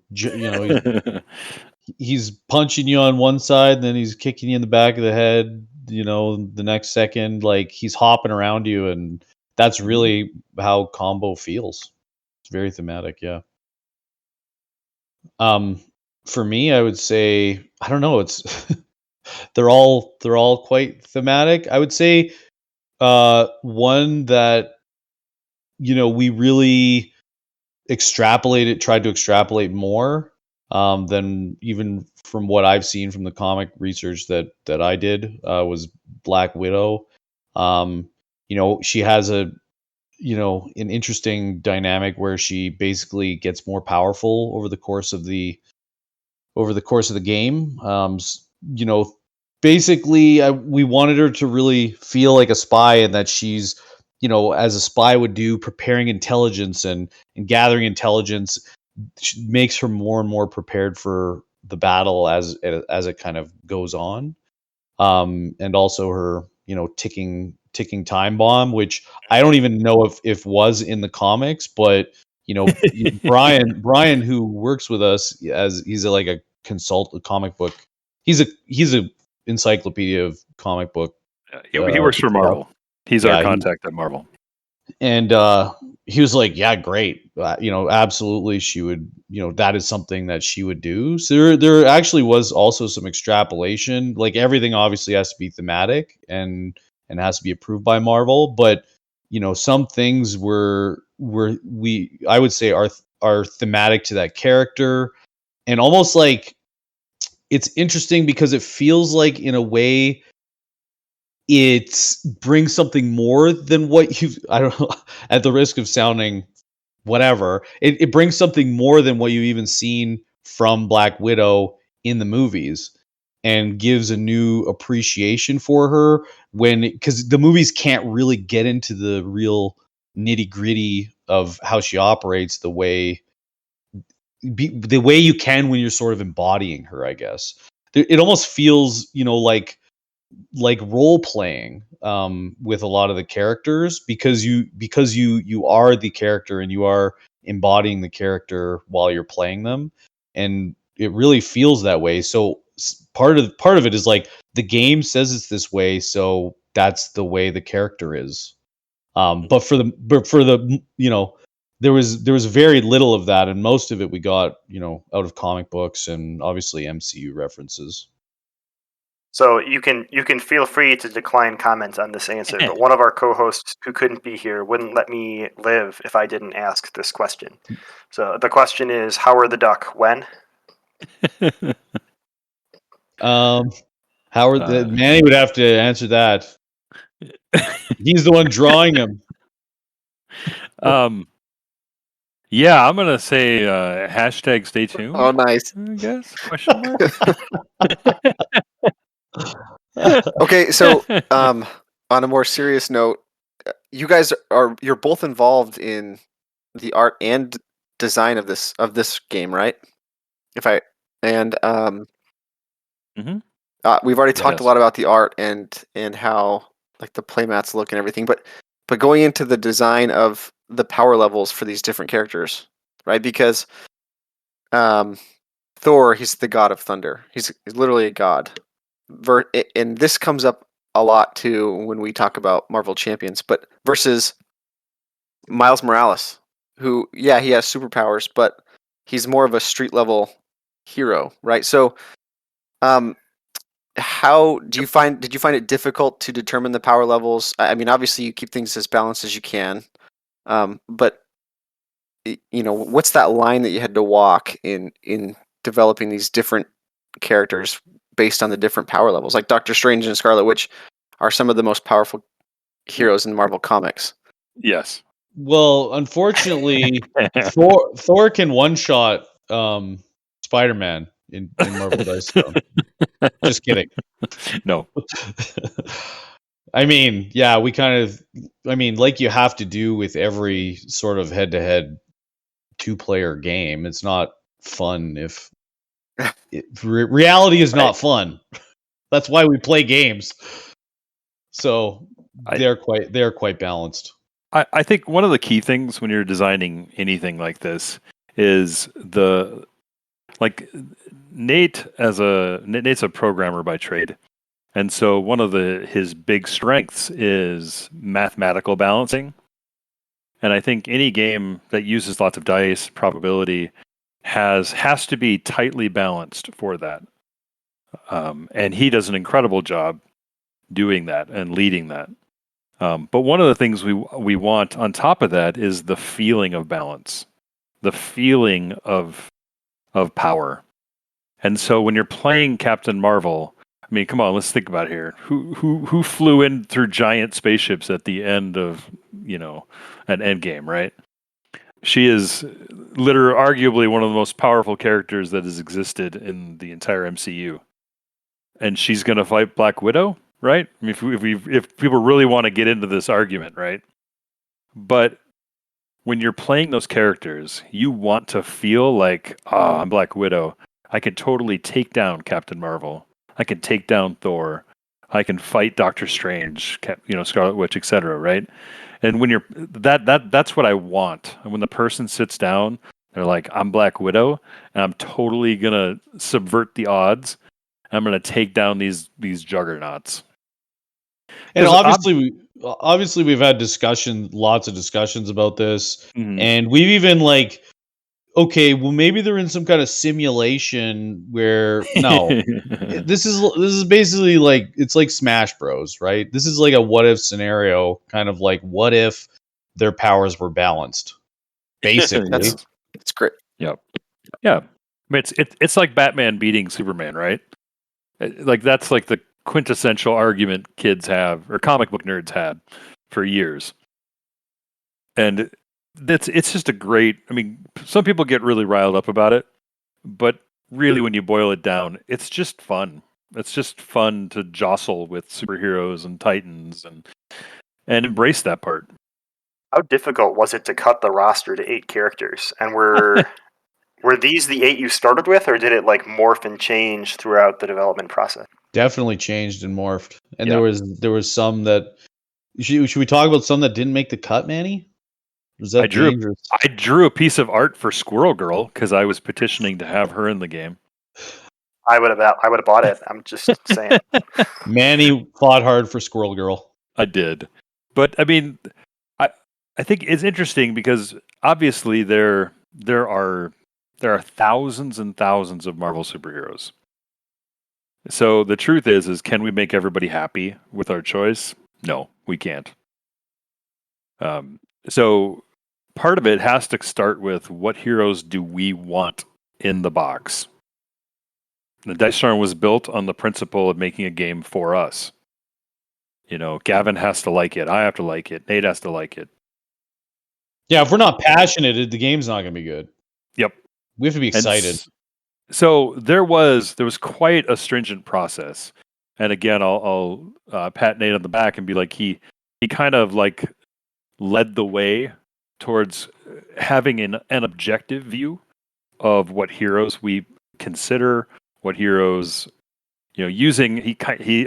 he's punching you on one side, and then he's kicking you in the back of the head. The next second, like he's hopping around you, and that's really how combo feels. It's very thematic, yeah. For me, I would say I don't know. It's they're all quite thematic. I would say one that we really tried to extrapolate more than even from what I've seen from the comic research that I did was Black Widow. She has an interesting dynamic where she basically gets more powerful over the course of the game. Basically, we wanted her to really feel like a spy, and that she's, as a spy would do, preparing intelligence and gathering intelligence makes her more and more prepared for the battle as it kind of goes on. And also her, ticking time bomb, which I don't even know if was in the comics, but Brian, who works with us as he's like a comic book. He's a encyclopedia of comic book. He works for Marvel. He's our contact at Marvel. And he was like, yeah, great. Absolutely. She would, that is something that she would do. So there actually was also some extrapolation. Like everything obviously has to be thematic and has to be approved by Marvel. But, some things I would say are thematic to that character. And almost like it's interesting because it feels like in a way it brings something more than what I don't know, at the risk of sounding whatever, it brings something more than what you've even seen from Black Widow in the movies, and gives a new appreciation for her because the movies can't really get into the real nitty gritty of how she operates the way you can when you're sort of embodying her, I guess. It almost feels, like role playing with a lot of the characters because you are the character and you are embodying the character while you're playing them, and it really feels that way. So part of it is like the game says it's this way, so that's the way the character is. But for the there was very little of that, and most of it we got out of comic books and obviously MCU references. So you can feel free to decline comment on this answer, but one of our co-hosts who couldn't be here wouldn't let me live if I didn't ask this question. So the question is, Howard the Duck, when? Howard, Manny would have to answer that. He's the one drawing him. Yeah, I'm gonna say hashtag stay tuned. Oh, nice. I guess question mark. Okay, so on a more serious note, you guys you're both involved in the art and design of this game, right? If I and Mhm. we've already talked a Yes. lot about the art and how like the playmats look and everything, but going into the design of the power levels for these different characters, right? Because um, Thor, he's the god of thunder. He's literally a god. And this comes up a lot too when we talk about Marvel Champions, but versus Miles Morales, who yeah, he has superpowers, but he's more of a street level hero, right? So, um, how do you find? Did you find it difficult to determine the power levels? I mean, obviously you keep things as balanced as you can, but you know, what's that line that you had to walk in developing these different characters based on the different power levels, like Doctor Strange and Scarlet Witch are some of the most powerful heroes in Marvel Comics. Yes. Well, unfortunately, Thor can one shot Spider-Man in Marvel Dice Throne. Just kidding. No. I mean, yeah, like you have to do with every sort of head-to-head two-player game. It's not fun if reality is not fun. That's why we play games. So they're quite balanced. I think one of the key things when you're designing anything like this is Nate's a programmer by trade. And so one of his big strengths is mathematical balancing. And I think any game that uses lots of dice, probability, has to be tightly balanced for that. And he does an incredible job doing that and leading that. But one of the things we want on top of that is the feeling of balance, the feeling of power. And so when you're playing Captain Marvel, I mean, come on, let's think about it here. Who flew in through giant spaceships at the end of an Endgame, right? She is arguably one of the most powerful characters that has existed in the entire MCU, and she's going to fight Black Widow, right? I mean, if people really want to get into this argument, right? But when you're playing those characters, you want to feel like, I'm Black Widow. I can totally take down Captain Marvel. I can take down Thor. I can fight Doctor Strange, Scarlet Witch, etc. Right? And when you're that's what I want. And when the person sits down, they're like, "I'm Black Widow, and I'm totally gonna subvert the odds. I'm gonna take down these juggernauts." And 'Cause obviously we've had lots of discussions about this, Mhm. and we've even okay, well maybe they're in some kind of simulation where no, this is basically it's like Smash Bros, right? This is like a what if scenario, kind of like what if their powers were balanced, basically. That's great. Yep. Yeah. I mean, it's like Batman beating Superman, right? Like that's like the quintessential argument kids have or comic book nerds had for years. And it's just a great, I mean, some people get really riled up about it, but really when you boil it down, it's just fun. It's just fun to jostle with superheroes and titans and embrace that part. How difficult was it to cut the roster to 8 characters? And were these the 8 you started with, or did it morph and change throughout the development process? Definitely changed and morphed. And Yeah. there was some that should we talk about some that didn't make the cut, Manny? Was that dangerous? I drew a piece of art for Squirrel Girl because I was petitioning to have her in the game. I would have bought it. I'm just saying. Manny fought hard for Squirrel Girl. I did, but I mean, I think it's interesting because obviously there are thousands and thousands of Marvel superheroes. So the truth is can we make everybody happy with our choice? No, we can't. So part of it has to start with what heroes do we want in the box. The Dice Storm was built on the principle of making a game for us. Gavin has to like it. I have to like it. Nate has to like it. Yeah, if we're not passionate, the game's not going to be good. Yep. We have to be excited. So there was quite a stringent process, and again, I'll pat Nate on the back and be like, he kind of like led the way towards having an objective view of what heroes we consider, what heroes, using. He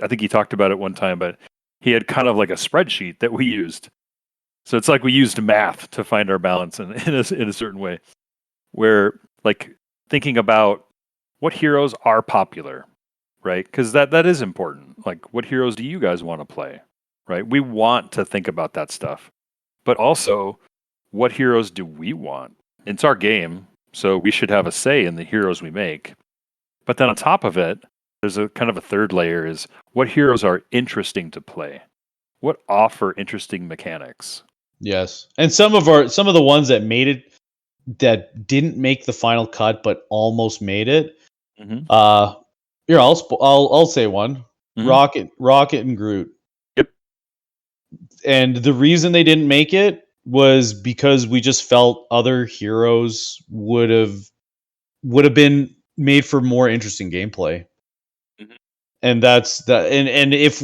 I think he talked about it one time, but he had kind of like a spreadsheet that we used. So it's like we used math to find our balance in a certain way, where like thinking about what heroes are popular, right? Because that is important. Like, what heroes do you guys want to play, right? We want to think about that stuff, but also, what heroes do we want? It's our game, so we should have a say in the heroes we make. But then on top of it, there's a kind of a third layer: is what heroes are interesting to play, what offer interesting mechanics. Yes, and some of the ones that made it, that didn't make the final cut but almost made it. Mm-hmm. Here, I'll say one. Mm-hmm. Rocket and Groot. Yep. And the reason they didn't make it was because we just felt other heroes would have been made for more interesting gameplay. Mm-hmm. And that's that. And if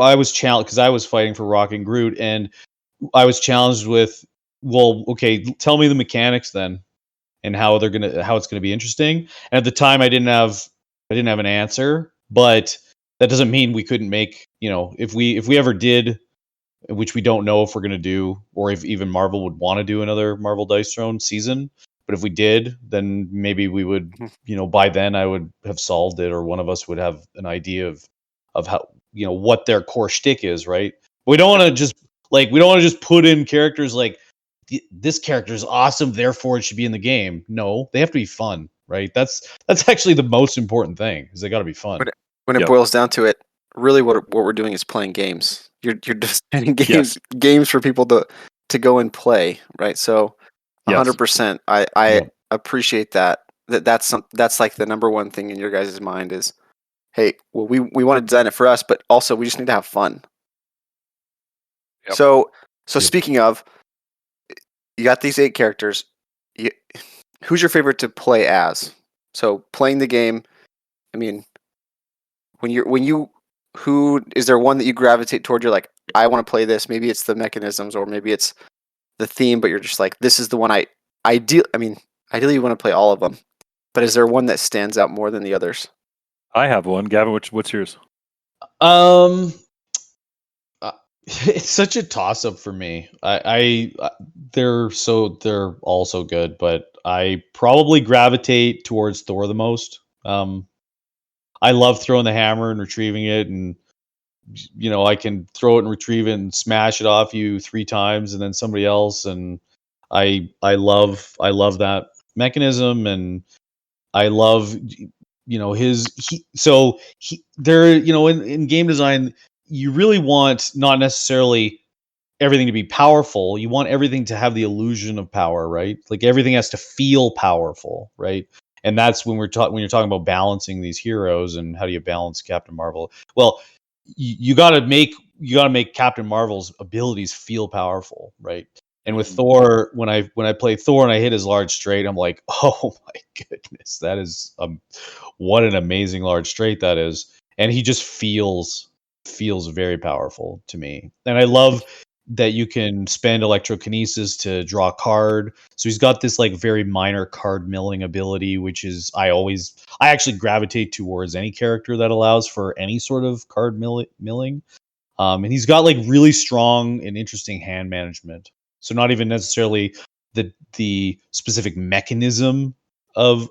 I was challenged because I was fighting for Rocket and Groot, and I was challenged with, well, okay, tell me the mechanics then, and how it's gonna be interesting. And at the time, I didn't have an answer, but that doesn't mean we couldn't make, if we ever did, which we don't know if we're gonna do, or if even Marvel would want to do another Marvel Dice Throne season. But if we did, then maybe we would, by then I would have solved it, or one of us would have an idea of how, what their core shtick is, right? We don't want to just put in characters like, this character is awesome, therefore it should be in the game. No, they have to be fun, right? That's actually the most important thing, is they got to be fun. When it boils down to it, really what we're doing is playing games. You're designing games for people to go and play, right? So 100%. I appreciate that. That's like the number one thing in your guys' mind is, hey, well, we want to design it for us, but also we just need to have fun. Yep. So speaking of, you got these 8 characters. Who's your favorite to play as? So playing the game, I mean, who is there one that you gravitate toward? You're like, I want to play this. Maybe it's the mechanisms, or maybe it's the theme, but you're just like, this is the one ideally you want to play all of them. But is there one that stands out more than the others? I have one. Gavin, what's yours? It's such a toss up for me. They're all so good, but I probably gravitate towards Thor the most. I love throwing the hammer and retrieving it, and I can throw it and retrieve it and smash it off you 3 times, and then somebody else, and I love that mechanism, and I love in game design, you really want not necessarily everything to be powerful. You want everything to have the illusion of power, right? Like, everything has to feel powerful, right? And that's when you're talking about balancing these heroes, and how do you balance Captain Marvel? Well, you got to make Captain Marvel's abilities feel powerful, right? And with Thor, when I play Thor and I hit his large straight, I'm like, oh my goodness, that is what an amazing large straight that is. And he just feels very powerful to me. And I love that you can spend electrokinesis to draw a card. So he's got this like very minor card milling ability, which is I actually gravitate towards any character that allows for any sort of card milling. And he's got like really strong and interesting hand management. So not even necessarily the specific mechanism of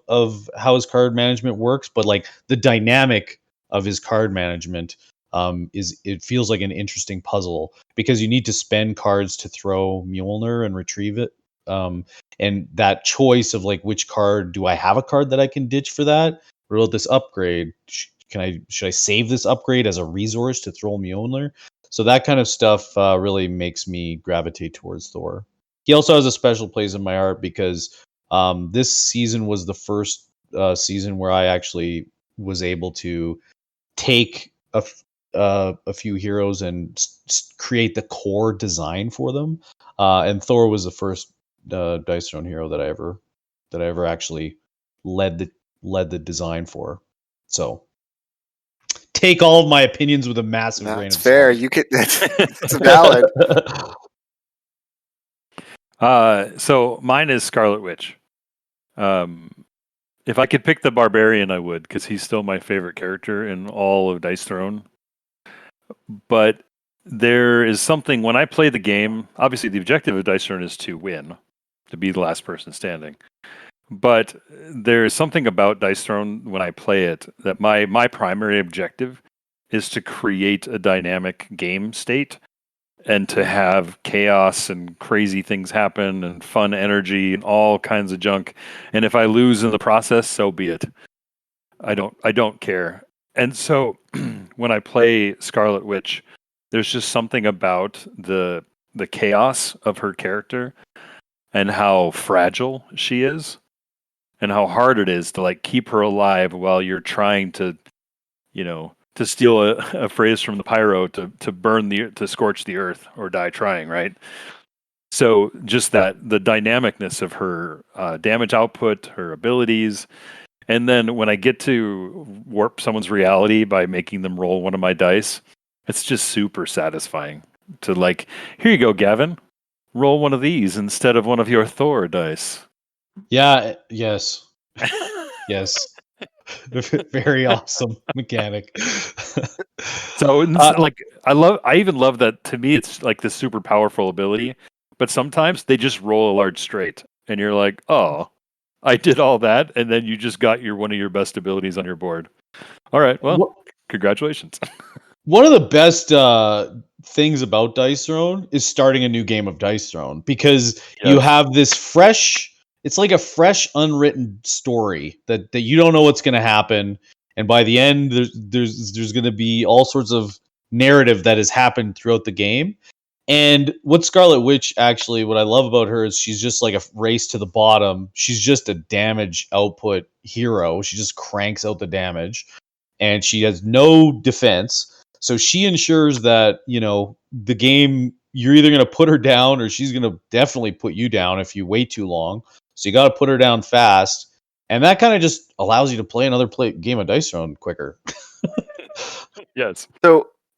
how his card management works, but like the dynamic of his card management it feels like an interesting puzzle, because you need to spend cards to throw Mjolnir and retrieve it. And that choice of like, which card do I have a card that I can ditch for that? What about this upgrade? Should I save this upgrade as a resource to throw Mjolnir? So that kind of stuff really makes me gravitate towards Thor. He also has a special place in my heart because this season was the first season where I actually was able to take a few heroes and create the core design for them. And Thor was the first Dice Throne hero that I ever actually led the design for. So take all of my opinions with a massive grain That's of fair. salt. You could. That's valid. So mine is Scarlet Witch. If I could pick the Barbarian, I would, because he's still my favorite character in all of Dice Throne. But there is something when I play the game. Obviously, the objective of Dice Throne is to win, to be the last person standing. But there is something about Dice Throne when I play it that my primary objective is to create a dynamic game state and to have chaos and crazy things happen and fun energy and all kinds of junk. And if I lose in the process, so be it. I don't care. And so when I play Scarlet Witch, there's just something about the chaos of her character and how fragile she is and how hard it is to like keep her alive while you're trying to, to steal a phrase from the pyro to burn to scorch the earth or die trying, right? So just that the dynamicness of her damage output, her abilities, and then when I get to warp someone's reality by making them roll one of my dice, it's just super satisfying to like, here you go, Gavan, roll one of these instead of one of your Thor dice. Yeah. Yes. Yes. Very awesome mechanic. So like I even love that. To me it's like this super powerful ability, but sometimes they just roll a large straight and you're like, oh, I did all that and then you just got one of your best abilities on your board. All right, well, congratulations. One of the best things about Dice Throne is starting a new game of Dice Throne because you have this fresh. It's like a fresh, unwritten story that you don't know what's going to happen, and by the end, there's going to be all sorts of narrative that has happened throughout the game. And what Scarlet Witch actually, what I love about her is she's just like a race to the bottom. She's just a damage output hero. She just cranks out the damage, and she has no defense. So she ensures that, the game, you're either going to put her down or she's going to definitely put you down if you wait too long. So you got to put her down fast. And that kind of just allows you to play another game of Dice Throne quicker. Yes.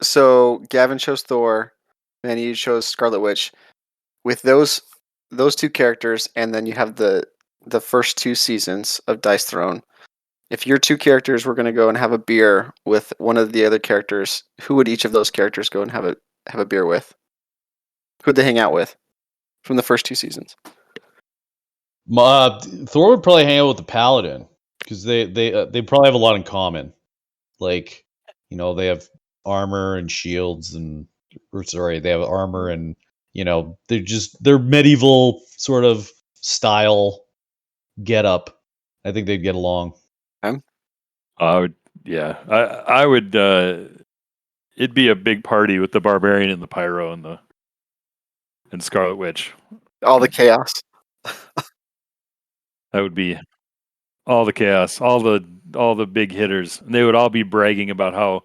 So Gavin chose Thor, Manny chose Scarlet Witch. With those two characters, and then you have the first two seasons of Dice Throne. If your two characters were going to go and have a beer with one of the other characters, who would each of those characters go and have a beer with? Who'd they hang out with from the first two seasons? Thor would probably hang out with the Paladin because they probably have a lot in common. Like, they have armor and shields they have armor and, they're medieval sort of style get up. I think they'd get along. I would, yeah. I would. It'd be a big party with the Barbarian and the Pyro and Scarlet Witch. All the chaos. That would be all the chaos, all the big hitters. And they would all be bragging about how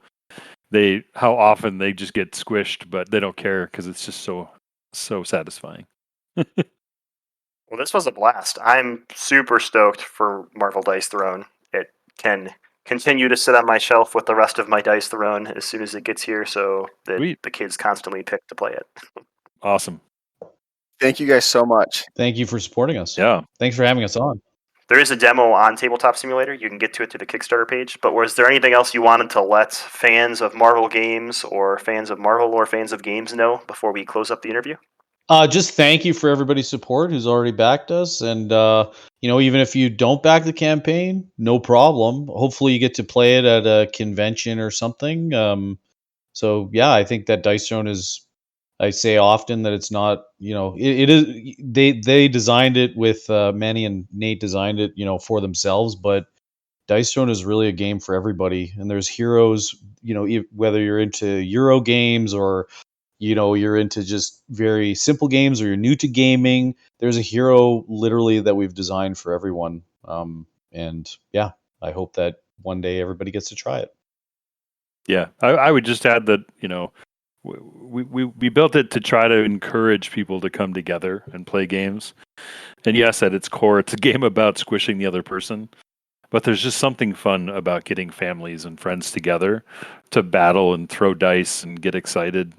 often they just get squished, but they don't care because it's just so satisfying. Well, this was a blast. I'm super stoked for Marvel Dice Throne. It can continue to sit on my shelf with the rest of my Dice Throne as soon as it gets here, so that the kids constantly pick to play it. Awesome. Thank you guys so much. Thanks for supporting us. Yeah. Thanks for having us on. There is a demo on Tabletop Simulator. You can get to it through the Kickstarter page. But was there anything else you wanted to let fans of Marvel games or fans of Marvel or fans of games know before we close up the interview? Just thank you for everybody's support who's already backed us. And, even if you don't back the campaign, no problem. Hopefully you get to play it at a convention or something. So, yeah, I think that Dice Throne is, I say often that it's not, it is, they designed it with, Manny and Nate designed it, for themselves, but Dice Throne is really a game for everybody. And there's heroes, whether you're into Euro games or, you're into just very simple games or you're new to gaming, there's a hero literally that we've designed for everyone. And yeah, I hope that one day everybody gets to try it. Yeah, I would just add that, you know, we built it to try to encourage people to come together and play games. And yes, at its core, it's a game about squishing the other person. But there's just something fun about getting families and friends together to battle and throw dice and get excited.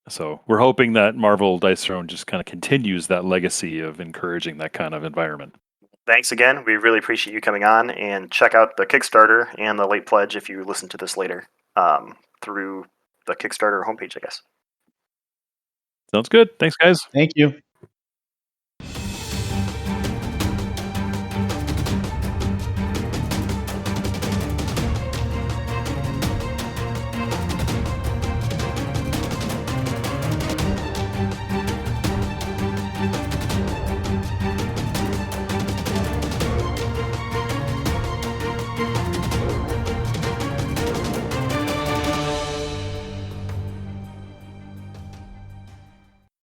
So we're hoping that Marvel Dice Throne just kind of continues that legacy of encouraging that kind of environment. Thanks again. We really appreciate you coming on, and check out the Kickstarter and the late pledge if you listen to this later through the Kickstarter homepage, I guess. Sounds good. Thanks, guys. Thank you.